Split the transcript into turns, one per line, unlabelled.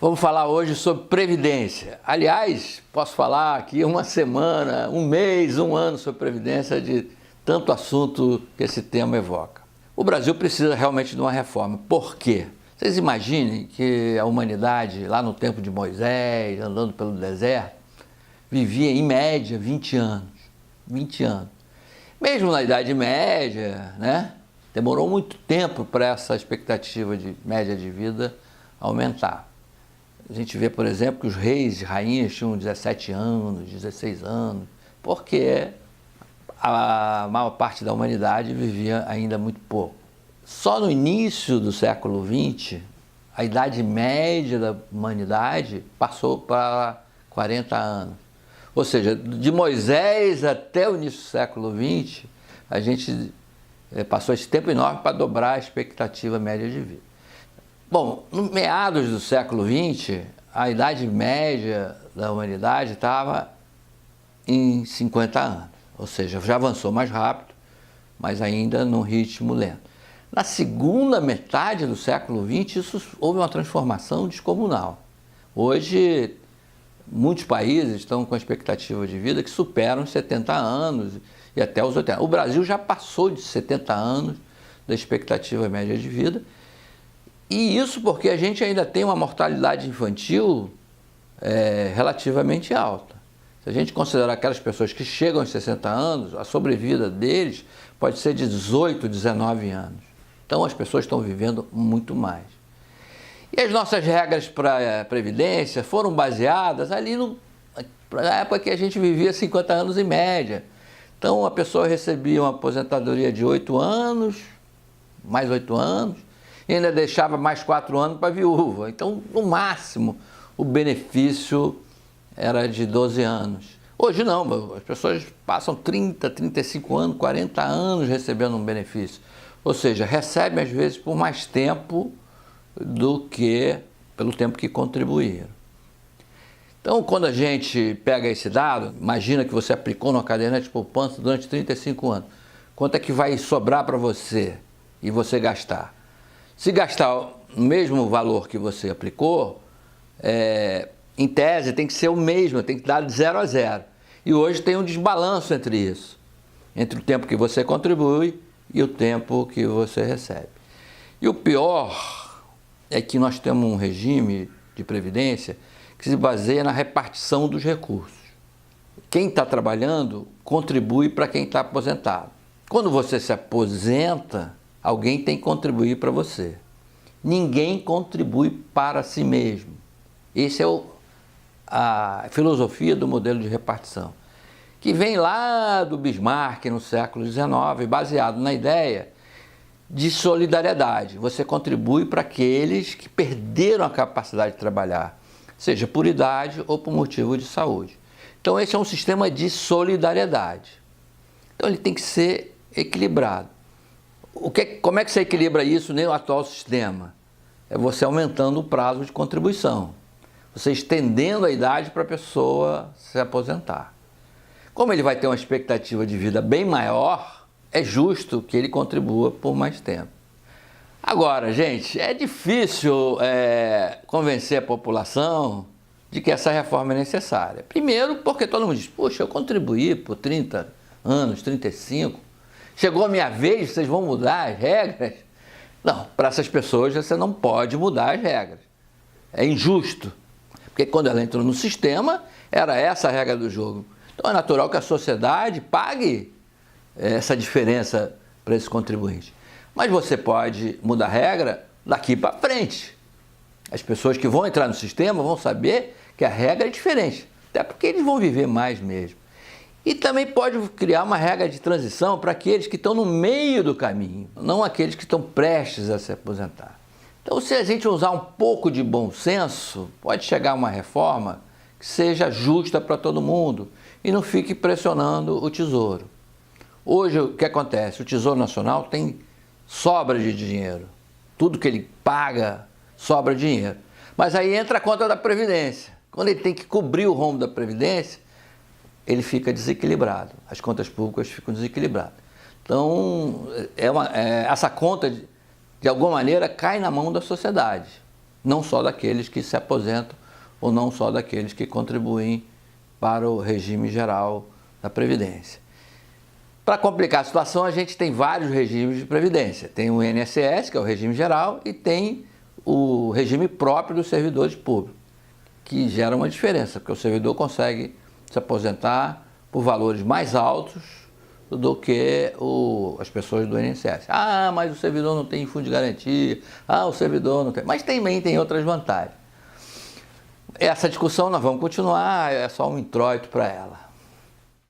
Vamos falar hoje sobre previdência. Aliás, posso falar aqui uma semana, um mês, um ano sobre previdência de tanto assunto que esse tema evoca. O Brasil precisa realmente de uma reforma. Por quê? Vocês imaginem que a humanidade, lá no tempo de Moisés, andando pelo deserto, vivia em média 20 anos. 20 anos. Mesmo na Idade Média, né? Demorou muito tempo para essa expectativa de média de vida aumentar. A gente vê, por exemplo, que os reis e rainhas tinham 17 anos, 16 anos, porque a maior parte da humanidade vivia ainda muito pouco. Só no início do século XX, a idade média da humanidade passou para 40 anos. Ou seja, de Moisés até o início do século XX, a gente passou esse tempo enorme para dobrar a expectativa média de vida. Bom, no meados do século XX, a idade média da humanidade estava em 50 anos. Ou seja, já avançou mais rápido, mas ainda num ritmo lento. Na segunda metade do século XX, houve uma transformação descomunal. Hoje, muitos países estão com expectativa de vida que superam os 70 anos e até os 80. O Brasil já passou de 70 anos da expectativa média de vida. E isso porque a gente ainda tem uma mortalidade infantil relativamente alta. Se a gente considerar aquelas pessoas que chegam aos 60 anos, a sobrevida deles pode ser de 18, 19 anos. Então as pessoas estão vivendo muito mais. E as nossas regras para a Previdência foram baseadas ali na época que a gente vivia 50 anos em média. Então a pessoa recebia uma aposentadoria de 8 anos, mais 8 anos, e ainda deixava mais 4 anos para a viúva. Então, no máximo, o benefício era de 12 anos. Hoje não, as pessoas passam 30, 35 anos, 40 anos recebendo um benefício. Ou seja, recebem às vezes por mais tempo do que pelo tempo que contribuíram. Então, quando a gente pega esse dado, imagina que você aplicou numa caderneta de poupança durante 35 anos. Quanto é que vai sobrar para você e você gastar? Se gastar o mesmo valor que você aplicou, em tese tem que ser o mesmo, tem que dar de 0 a 0. E hoje tem um desbalanço entre isso, entre o tempo que você contribui e o tempo que você recebe. E o pior é que nós temos um regime de previdência que se baseia na repartição dos recursos. Quem está trabalhando contribui para quem está aposentado. Quando você se aposenta, alguém tem que contribuir para você. Ninguém contribui para si mesmo. Essa é a filosofia do modelo de repartição, que vem lá do Bismarck no século XIX, baseado na ideia de solidariedade. Você contribui para aqueles que perderam a capacidade de trabalhar, seja por idade ou por motivo de saúde. Então esse é um sistema de solidariedade. Então ele tem que ser equilibrado. Como é que você equilibra isso no atual sistema? É você aumentando o prazo de contribuição, você estendendo a idade para a pessoa se aposentar. Como ele vai ter uma expectativa de vida bem maior, é justo que ele contribua por mais tempo. Agora, gente, é difícil convencer a população de que essa reforma é necessária. Primeiro, porque todo mundo diz, puxa, eu contribuí por 30 anos, 35, chegou a minha vez, vocês vão mudar as regras? Não, para essas pessoas você não pode mudar as regras. É injusto, porque quando ela entrou no sistema, era essa a regra do jogo. Então é natural que a sociedade pague essa diferença para esse contribuinte. Mas você pode mudar a regra daqui para frente. As pessoas que vão entrar no sistema vão saber que a regra é diferente, até porque eles vão viver mais mesmo. E também pode criar uma regra de transição para aqueles que estão no meio do caminho, não aqueles que estão prestes a se aposentar. Então, se a gente usar um pouco de bom senso, pode chegar a uma reforma que seja justa para todo mundo e não fique pressionando o Tesouro. Hoje, o que acontece? O Tesouro Nacional tem sobra de dinheiro. Tudo que ele paga, sobra dinheiro. Mas aí entra a conta da Previdência. Quando ele tem que cobrir o rombo da Previdência, ele fica desequilibrado, as contas públicas ficam desequilibradas. Então, essa conta, de alguma maneira, cai na mão da sociedade. não só daqueles que se aposentam ou não só daqueles que contribuem para o regime geral da Previdência. Para complicar a situação, a gente tem vários regimes de previdência. Tem o INSS, que é o regime geral, e tem o regime próprio dos servidores públicos, que gera uma diferença, porque o servidor consegue se aposentar por valores mais altos do que as pessoas do INSS. Ah, mas o servidor não tem fundo de garantia, o servidor não tem... Mas também tem outras vantagens. Essa discussão nós vamos continuar, é só um introito para ela.